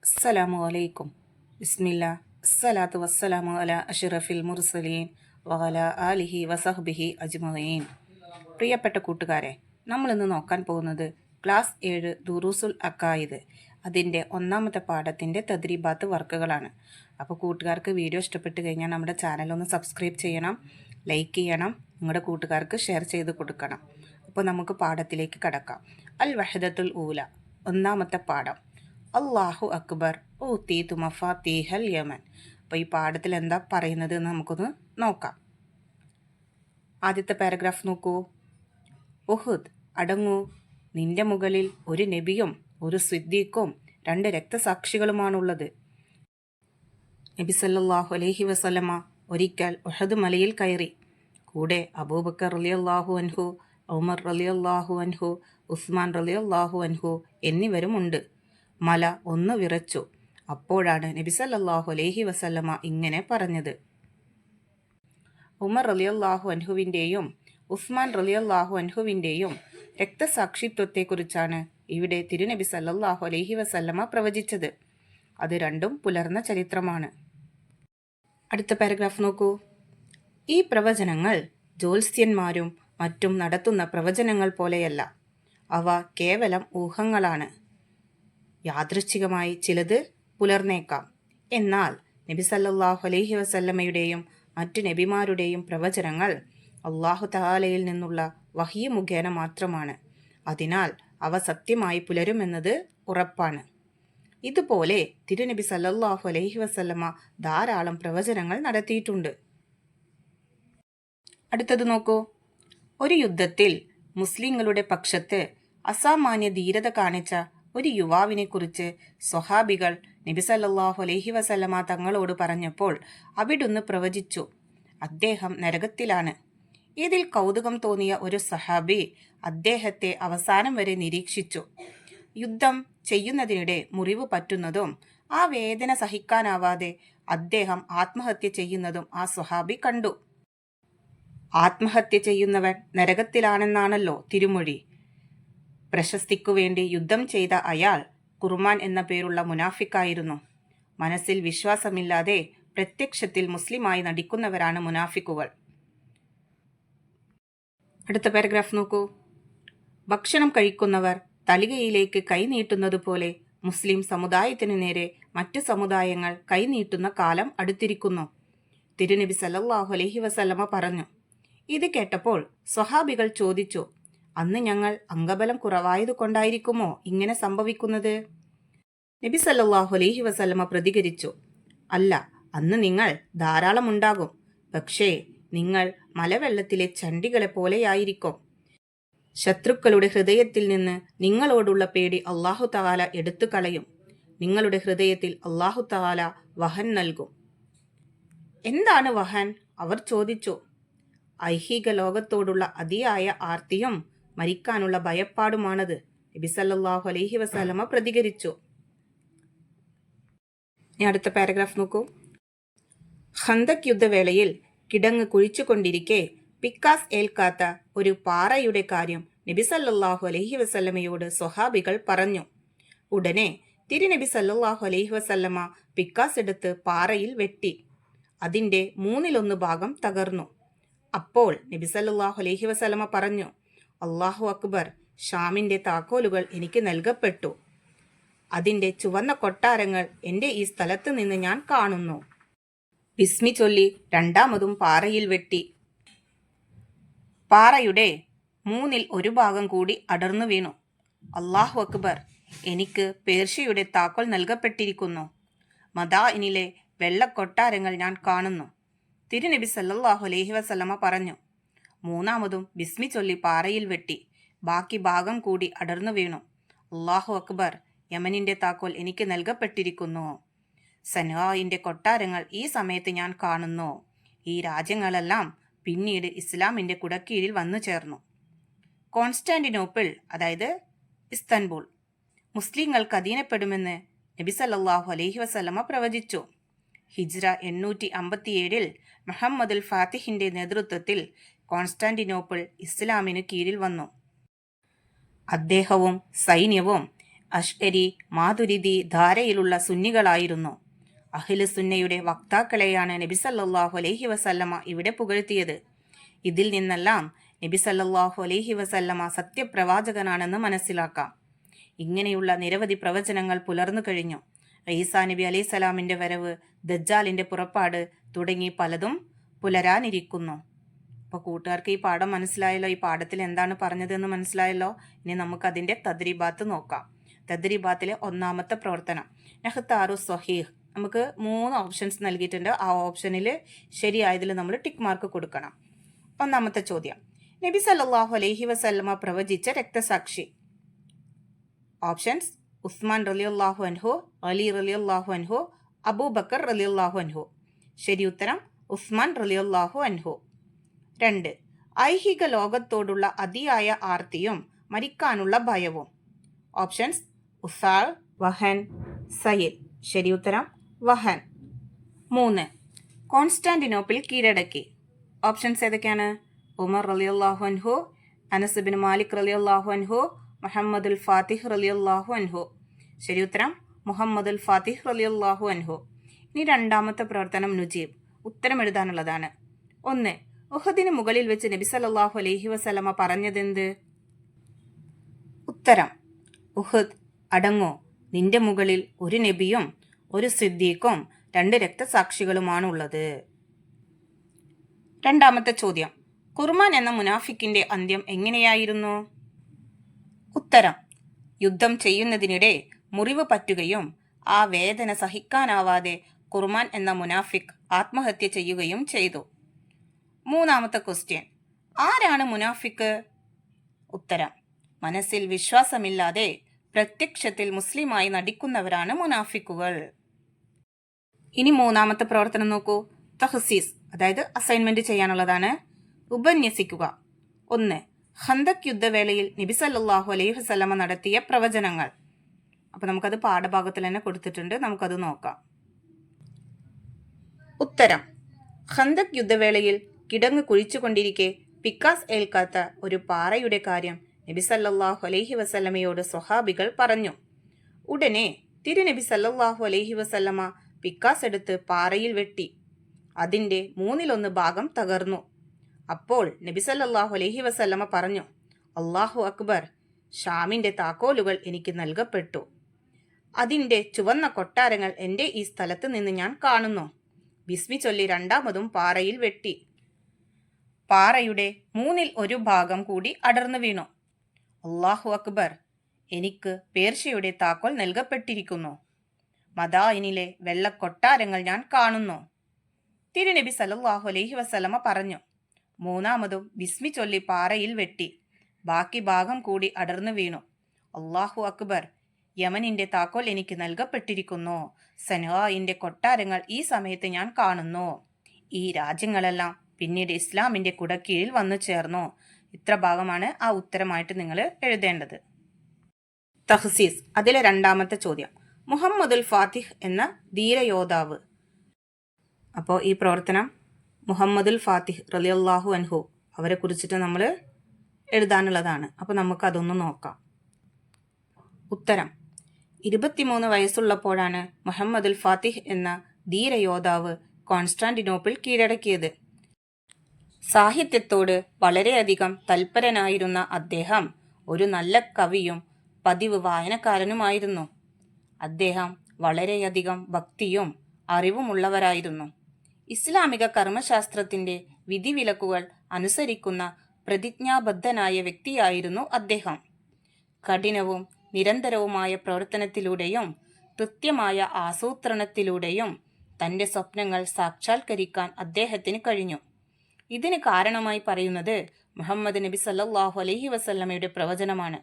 അസ്സലാമു അലൈക്കും. ബിസ്മില്ലാ അസ്സലാത്തു വസ്സലാമു അലാ അഷ്റഫിൽ മുർസലീൻ വഅലാ ആലിഹി വസഹ്ബിഹി അജ്മഈൻ. പ്രിയപ്പെട്ട കൂട്ടുകാരെ, നമ്മളിന്ന് നോക്കാൻ പോകുന്നത് ക്ലാസ് 7 ദുറൂസുൽ അഖായിദ് അതിൻ്റെ ഒന്നാമത്തെ പാഠത്തിൻ്റെ തദ്രീബാത്ത് വർക്കുകളാണ്. അപ്പോൾ കൂട്ടുകാർക്ക് വീഡിയോ ഇഷ്ടപ്പെട്ട് കഴിഞ്ഞാൽ നമ്മുടെ ചാനലൊന്ന് സബ്സ്ക്രൈബ് ചെയ്യണം, ലൈക്ക് ചെയ്യണം, നിങ്ങളുടെ കൂട്ടുകാർക്ക് ഷെയർ ചെയ്ത് കൊടുക്കണം. അപ്പോൾ നമുക്ക് പാഠത്തിലേക്ക് കടക്കാം. അൽ വഹദത്തുൽ ഊല, ഒന്നാമത്തെ പാഠം. അല്ലാഹു അക്ബർ ഊതീതു മഫാത്തീഹൽ യമൻ. അപ്പോൾ ഈ പാഠത്തിൽ എന്താ പറയുന്നത് എന്ന് നമുക്കൊന്ന് നോക്കാം. ആദ്യത്തെ പാരഗ്രാഫ് നോക്കൂ. ഉഹുദ്, അടങ്ങൂ, നിന്റെ മുകളിൽ ഒരു നബിയും ഒരു സിദ്ദീഖും 2 രക്തസാക്ഷികളുമാണുള്ളത്. നബി സല്ലല്ലാഹു അലൈഹി വസല്ലമ ഒരിക്കൽ ഉഹദ് മലയിൽ കയറി. കൂടെ അബൂബക്കർ റളിയല്ലാഹു അൻഹു, ഉമർ റളിയല്ലാഹു അൻഹു, ഉസ്മാൻ റളിയല്ലാഹു അൻഹു എന്നിവരുമുണ്ട്. മല ഒന്ന് വിറച്ചു. അപ്പോഴാണ് നബി സല്ലല്ലാഹു അലൈഹി വസല്ലമ ഇങ്ങനെ പറഞ്ഞത്. ഉമർ റളിയല്ലാഹു അൻഹുവിൻ്റെയും ഉസ്മാൻ റളിയല്ലാഹു അൻഹുവിൻ്റെയും രക്തസാക്ഷിത്വത്തെക്കുറിച്ചാണ് ഇവിടെ തിരുനബി സല്ലല്ലാഹു അലൈഹി വസല്ലമ പ്രവചിച്ചത്. അത് രണ്ടും പുലർന്ന ചരിത്രമാണ്. അടുത്ത പാരഗ്രാഫ് നോക്കൂ. ഈ പ്രവചനങ്ങൾ ജ്യോത്സ്യന്മാരും മറ്റും നടത്തുന്ന പ്രവചനങ്ങൾ പോലെയല്ല. അവ കേവലം ഊഹങ്ങളാണ്. യാദൃച്ഛികമായി ചിലത് പുലർന്നേക്കാം. എന്നാൽ നബി സല്ലല്ലാഹു അലൈഹി വസല്ലമയുടെയും മറ്റു നബിമാരുടെയും പ്രവചനങ്ങൾ അല്ലാഹു തആലയിൽ നിന്നുള്ള വഹ്യ് മുഖേന മാത്രമാണ്. അതിനാൽ അവ സത്യമായി പുലരുമെന്നത് ഉറപ്പാണ്. ഇതുപോലെ തിരുനബി സല്ലല്ലാഹു അലൈഹി വസല്ലമ ധാരാളം പ്രവചനങ്ങൾ നടത്തിയിട്ടുണ്ട്. അടുത്തത് നോക്കൂ. ഒരു യുദ്ധത്തിൽ മുസ്ലിങ്ങളുടെ പക്ഷത്ത് അസാമാന്യ ധീരത കാണിച്ച ഒരു യുവാവിനെ കുറിച്ച് സ്വഹാബികൾ നബി സല്ലല്ലാഹു അലൈഹി വസല്ലമ തങ്ങളോട് പറഞ്ഞപ്പോൾ അവിടുന്ന് പ്രവചിച്ചു, അദ്ദേഹം നരകത്തിലാണ്. ഇതിൽ കൗതുകം തോന്നിയ ഒരു സഹാബി അദ്ദേഹത്തെ അവസാനം വരെ നിരീക്ഷിച്ചു. യുദ്ധം ചെയ്യുന്നതിനിടെ മുറിവ് പറ്റുന്നതും ആ വേദന സഹിക്കാനാവാതെ അദ്ദേഹം ആത്മഹത്യ ചെയ്യുന്നതും ആ സ്വഹാബി കണ്ടു. ആത്മഹത്യ ചെയ്യുന്നവൻ നരകത്തിലാണെന്നാണല്ലോ തിരുമൊഴി. പ്രശസ്തിക്കു വേണ്ടി യുദ്ധം ചെയ്ത അയാൾ ഖുർമാൻ എന്ന പേരുള്ള മുനാഫിക്കായിരുന്നു. മനസ്സിൽ വിശ്വാസമില്ലാതെ പ്രത്യക്ഷത്തിൽ മുസ്ലിമായി നടിക്കുന്നവരാണ് മുനാഫിക്കുകൾ. അടുത്ത പാരഗ്രാഫ് നോക്കൂ. ഭക്ഷണം കഴിക്കുന്നവർ തലികയിലേക്ക് കൈനീട്ടുന്നത് പോലെ മുസ്ലിം സമുദായത്തിനു നേരെ മറ്റു സമുദായങ്ങൾ കൈനീട്ടുന്ന കാലം അടുത്തിരിക്കുന്നു. തിരുനബി സല്ലല്ലാഹു അലൈഹി വസല്ലമ പറഞ്ഞു. ഇത് കേട്ടപ്പോൾ സ്വഹാബികൾ ചോദിച്ചു, അന്ന് ഞങ്ങൾ അംഗബലം കുറവായതു കൊണ്ടായിരിക്കുമോ ഇങ്ങനെ സംഭവിക്കുന്നത്? നബി സല്ലല്ലാഹു അലൈഹി വസല്ലമ പ്രതികരിച്ചു, അല്ല, അന്ന് നിങ്ങൾ ധാരാളം ഉണ്ടാകും. പക്ഷേ നിങ്ങൾ മലവെള്ളത്തിലെ ചണ്ടികളെ പോലെയായിരിക്കും. ശത്രുക്കളുടെ ഹൃദയത്തിൽ നിന്ന് നിങ്ങളോടുള്ള പേടി അല്ലാഹു തആല എടുത്തു കളയും. നിങ്ങളുടെ ഹൃദയത്തിൽ അല്ലാഹു തആല വഹൻ നൽകും. എന്താണ് വഹൻ? അവർ ചോദിച്ചു. ഐഹിക ലോകത്തോടുള്ള അതിയായ ആർത്തിയും മരിക്കാനുള്ള ഭയപ്പാടുമാണത്. നബി സല്ലല്ലാഹു അലൈഹി വസല്ലമ പ്രതികരിച്ചു. അടുത്ത പാരഗ്രാഫ് നോക്കൂ. ഖന്തക് യുദ്ധവേളയിൽ കിടങ്ങ് കുഴിച്ചുകൊണ്ടിരിക്കെ പിക്കാസ് ഏൽക്കാത്ത ഒരു പാറയുടെ കാര്യം നബി സല്ലല്ലാഹു അലൈഹി വസല്ലമയോട് സ്വഹാബികൾ പറഞ്ഞു. ഉടനെ തിരുനബി സല്ലല്ലാഹു അലൈഹി വസല്ലമ പിക്കാസ് എടുത്ത് പാറയിൽ വെട്ടി. അതിൻ്റെ 1/3 ഭാഗം തകർന്നു. അപ്പോൾ നബി സല്ലല്ലാഹു അലൈഹി വസല്ലമ പറഞ്ഞു, അല്ലാഹു അക്ബർ, ഷാമിൻ്റെ താക്കോലുകൾ എനിക്ക് നൽകപ്പെട്ടു. അതിൻ്റെ ചുവന്ന കൊട്ടാരങ്ങൾ എൻ്റെ ഈ സ്ഥലത്ത് നിന്ന് ഞാൻ കാണുന്നു. ബിസ്മി ചൊല്ലി രണ്ടാമതും പാറയിൽ വെട്ടി. പാറയുടെ 1/3 ഭാഗം കൂടി അടർന്നു വീണു. അല്ലാഹു അക്ബർ, എനിക്ക് പേർഷ്യയുടെ താക്കോൽ നൽകപ്പെട്ടിരിക്കുന്നു. മദാഇനിലെ വെള്ളക്കൊട്ടാരങ്ങൾ ഞാൻ കാണുന്നു. തിരുനബി സല്ലല്ലാഹു അലൈഹി വസല്ലമ പറഞ്ഞു. മൂന്നാമതും ബിസ്മി ചൊല്ലി പാറയിൽ വെട്ടി. ബാക്കി ഭാഗം കൂടി അടർന്നു വീണു. അല്ലാഹു അക്ബർ, യമനിൻ്റെ താക്കോൽ എനിക്ക് നൽകപ്പെട്ടിരിക്കുന്നു. സനാഇൻ്റെ കൊട്ടാരങ്ങൾ ഈ സമയത്ത് ഞാൻ കാണുന്നു. ഈ രാജ്യങ്ങളെല്ലാം പിന്നീട് ഇസ്ലാമിൻ്റെ കുടക്കീഴിൽ വന്നു ചേർന്നു. കോൺസ്റ്റാന്റിനോപ്പിൾ, അതായത് ഇസ്താൻബുൾ, മുസ്ലിങ്ങൾക്ക് അധീനപ്പെടുമെന്ന് നബി സല്ലല്ലാഹു അലൈഹി വസല്ലമ പ്രവചിച്ചു. ഹിജ്റ 857 മുഹമ്മദുൽ ഫാത്തിഹിന്റെ നേതൃത്വത്തിൽ കോൺസ്റ്റാന്റിനോപ്പിൾ ഇസ്ലാമിനു കീഴിൽ വന്നു. അദ്ദേഹവും സൈന്യവും അഷ്അരി, മാതുരിദി ധാരയിലുള്ള സുന്നികളായിരുന്നു. അഹ്ലു സുന്നയുടെ വക്താക്കളെയാണ് നബി സല്ലല്ലാഹു അലൈഹി വസല്ലമ ഇവിടെ പുകഴ്ത്തിയത്. ഇതിൽ നിന്നെല്ലാം നബി സല്ലല്ലാഹു അലൈഹി വസല്ലമ സത്യപ്രവാചകനാണെന്ന് മനസ്സിലാക്കാം. ഇങ്ങനെയുള്ള നിരവധി പ്രവചനങ്ങൾ പുലർന്നു കഴിഞ്ഞു. ഈസാ നബി അലൈഹിസ്സലാമിൻ്റെ വരവ്, ദജ്ജാലിൻ്റെ പുറപ്പാട് തുടങ്ങി പലതും പുലരാനിരിക്കുന്നു. അപ്പോൾ കൂട്ടുകാർക്ക് ഈ പാഠം മനസ്സിലായല്ലോ? ഈ പാഠത്തിൽ എന്താണ് പറഞ്ഞതെന്ന് മനസ്സിലായല്ലോ? ഇനി നമുക്കതിൻ്റെ തദ്രീബാത്ത് നോക്കാം. തദ്രീബാത്തിലെ ഒന്നാമത്തെ പ്രവർത്തനം നഹ്താറു സ്വഹീഹ്. നമുക്ക് 3 ഓപ്ഷൻസ് നൽകിയിട്ടുണ്ട്. ആ ഓപ്ഷനിൽ ശരിയായതിൽ നമ്മൾ ടിക്ക് മാർക്ക് കൊടുക്കണം. ഒന്നാമത്തെ ചോദ്യം, നബി സല്ലല്ലാഹു അലൈഹി വസല്ലമ പ്രവചിച്ച രക്തസാക്ഷി. ഓപ്ഷൻസ്: ഉസ്മാൻ റളിയല്ലാഹു അൻഹു, അലി റളിയല്ലാഹു അൻഹു, അബൂബക്കർ റളിയല്ലാഹു അൻഹു. ശരി ഉത്തരം ഉസ്മാൻ റളിയല്ലാഹു അൻഹു. 2. ഐഹിക ലോകത്തോടുള്ള അതിയായ ആർത്തിയും മരിക്കാനുള്ള ഭയവും. ഓപ്ഷൻസ്: ഉസാൾ, വഹൻ, സയ്യിദ്. ശരി ഉത്തരം വഹൻ. 3. കോൺസ്റ്റാന്റിനോപ്പിൾ കീഴടക്കി. ഓപ്ഷൻസ് ഏതൊക്കെയാണ്? ഉമർ റളിയല്ലാഹു അൻഹു, അനസ് ബിൻ മാലിക് റളിയല്ലാഹു അൻഹു, മുഹമ്മദുൽ ഫാത്തിഹ് റളിയല്ലാഹു അൻഹു. ശരി ഉത്തരം മുഹമ്മദുൽ ഫാത്തിഹ് റളിയല്ലാഹു അൻഹു. ഇനി രണ്ടാമത്തെ പ്രവർത്തനം നുജീബ്. ഉത്തരം എഴുതാനുള്ളതാണ്. 1. ഉഹദിന് മുകളിൽ വെച്ച് നബി സല്ലല്ലാഹു അലൈഹി വസല്ലമ പറഞ്ഞതെന്ത്? ഉത്തരം: ഉഹദ്, അടങ്ങോ, നിന്റെ മുകളിൽ ഒരു നബിയും ഒരു സിദ്ദീഖും 2 രക്തസാക്ഷികളുമാണുള്ളത്. രണ്ടാമത്തെ ചോദ്യം, ഖുർആൻ എന്ന മുനാഫിക്കിന്റെ അന്ത്യം എങ്ങനെയായിരുന്നു? ഉത്തരം: യുദ്ധം ചെയ്യുന്നതിനിടെ മുറിവ് പറ്റുകയും ആ വേദന സഹിക്കാനാവാതെ ഖുർആൻ എന്ന മുനാഫിക് ആത്മഹത്യ ചെയ്യുകയും ചെയ്തു. മൂന്നാമത്തെ ക്വസ്റ്റ്യൻ, ആരാണ് മുനാഫിക്ക്? ഉത്തരം: മനസ്സിൽ വിശ്വാസമില്ലാതെ പ്രത്യക്ഷത്തിൽ മുസ്ലിമായി നടിക്കുന്നവരാണ് മുനാഫിക്കുകൾ. ഇനി മൂന്നാമത്തെ പ്രവർത്തനം നോക്കൂ. തഹ്സീസ്, അതായത് അസൈൻമെന്റ് ചെയ്യാനുള്ളതാണ്. ഉപന്യസിക്കുക. 1. ഖന്തക് യുദ്ധവേളയിൽ നബി സല്ലല്ലാഹു അലൈഹി വസല്ലമ നടത്തിയ പ്രവചനങ്ങൾ. അപ്പോൾ നമുക്കത് പാഠഭാഗത്തിൽ തന്നെ കൊടുത്തിട്ടുണ്ട്, നമുക്കത് നോക്കാം. ഉത്തരം: ഖന്തക് യുദ്ധവേളയിൽ കിടങ്ങ് കുഴിച്ചുകൊണ്ടിരിക്കെ പിക്കാസ് ഏൽക്കാത്ത ഒരു പാറയുടെ കാര്യം നബി സല്ലല്ലാഹു അലൈഹി വസല്ലമയോട് സ്വഹാബികൾ പറഞ്ഞു. ഉടനെ തിരുനബി സല്ലല്ലാഹു അലൈഹി വസല്ലമ പിക്കാസ് എടുത്ത് പാറയിൽ വെട്ടി. അതിൻ്റെ 1/3 ഭാഗം തകർന്നു. അപ്പോൾ നബി സല്ലല്ലാഹു അലൈഹി വസല്ലമ പറഞ്ഞു, അല്ലാഹു അക്ബർ, ഷാമിൻ്റെ താക്കോലുകൾ എനിക്ക് നൽകപ്പെട്ടു. അതിൻ്റെ ചുവന്ന കൊട്ടാരങ്ങൾ എൻ്റെ ഈ സ്ഥലത്ത് നിന്ന് ഞാൻ കാണുന്നു. ബിസ്മി ചൊല്ലി രണ്ടാമതും പാറയിൽ വെട്ടി. പാറയുടെ 1/3 ഭാഗം കൂടി അടർന്നു വീണു. അല്ലാഹു അക്ബർ, എനിക്ക് പേർഷ്യയുടെ താക്കോൽ നൽകപ്പെട്ടിരിക്കുന്നു. മദായിനിലെ വെള്ളക്കൊട്ടാരങ്ങൾ ഞാൻ കാണുന്നു. തിരുനബി സല്ലല്ലാഹു അലൈഹി വസല്ലമ പറഞ്ഞു. മൂന്നാമതും ബിസ്മി ചൊല്ലി പാറയിൽ വെട്ടി. ബാക്കി ഭാഗം കൂടി അടർന്നു വീണു. അല്ലാഹു അക്ബർ, യമനിന്റെ താക്കോൽ എനിക്ക് നൽകപ്പെട്ടിരിക്കുന്നു. സനആയിന്റെ കൊട്ടാരങ്ങൾ ഈ സമയത്ത് ഞാൻ കാണുന്നു. ഈ രാജ്യങ്ങളെല്ലാം പിന്നീട് ഇസ്ലാമിന്റെ കുടക്കീഴിൽ വന്നു ചേർന്നു. ഇത്ര ഭാഗമാണ് ആ ഉത്തരമായിട്ട് നിങ്ങൾ എഴുതേണ്ടത്. തഹ്സീസ്, അതിലെ രണ്ടാമത്തെ ചോദ്യം, മുഹമ്മദുൽ ഫാത്തിഹ് എന്ന ധീരയോദ്ധാവ്. അപ്പോൾ ഈ പ്രവർത്തനം മുഹമ്മദുൽ ഫാത്തിഹ് റളിയല്ലാഹു അൻഹു അവരെ കുറിച്ചിട്ട് നമ്മൾ എഴുതാനുള്ളതാണ്. അപ്പോൾ നമുക്കതൊന്ന് നോക്കാം. ഉത്തരം: 23 വയസ്സുള്ളപ്പോഴാണ് മുഹമ്മദുൽ ഫാത്തിഹ് എന്ന ധീരയോദ്ധാവ് കോൺസ്റ്റാന്റിനോപ്പിൾ കീഴടക്കിയത്. സാഹിത്യത്തോട് വളരെയധികം തൽപരനായിരുന്ന അദ്ദേഹം ഒരു നല്ല കവിയും പതിവ് വായനക്കാരനുമായിരുന്നു. അദ്ദേഹം വളരെയധികം ഭക്തിയും അറിവുമുള്ളവരായിരുന്നു. ഇസ്ലാമിക കർമ്മശാസ്ത്രത്തിൻ്റെ വിധിവിലക്കുകൾ അനുസരിക്കുന്ന പ്രതിജ്ഞാബദ്ധനായ വ്യക്തിയായിരുന്നു അദ്ദേഹം. കഠിനവും നിരന്തരവുമായ പ്രവർത്തനത്തിലൂടെയും കൃത്യമായ ആസൂത്രണത്തിലൂടെയും തൻ്റെ സ്വപ്നങ്ങൾ സാക്ഷാത്കരിക്കാൻ അദ്ദേഹത്തിന് കഴിഞ്ഞു. ഇതിന് കാരണമായി പറയുന്നത് മുഹമ്മദ് നബി സല്ലല്ലാഹു അലൈഹി വസല്ലമയുടെ പ്രവചനമാണ്.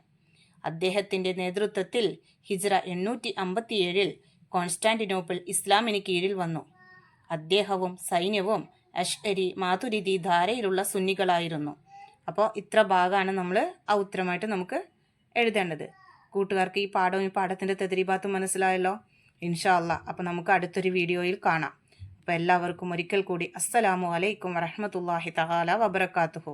അദ്ദേഹത്തിൻ്റെ നേതൃത്വത്തിൽ ഹിജ്റ 857 കോൺസ്റ്റാന്റിനോപ്പിൾ ഇസ്ലാമിന് കീഴിൽ വന്നു. അദ്ദേഹവും സൈന്യവും അഷ്അരി, മാതുരിദി ധാരയിലുള്ള സുന്നികളായിരുന്നു. അപ്പോൾ ഇത്ര ഭാഗമാണ് നമ്മൾ ആ ഉത്തരമായിട്ട് നമുക്ക് എഴുതേണ്ടത്. കൂട്ടുകാർക്ക് ഈ പാഠത്തിൻ്റെ തദ്രീബാത്തും മനസ്സിലായല്ലോ? ഇൻഷാ അല്ലാ. അപ്പോൾ നമുക്ക് അടുത്തൊരു വീഡിയോയിൽ കാണാം. അപ്പോൾ എല്ലാവർക്കും ഒരിക്കൽ കൂടി അസ്സലാമു അലൈക്കും വറഹ്മത്തുള്ളാഹി തആല വബറകാതുഹു.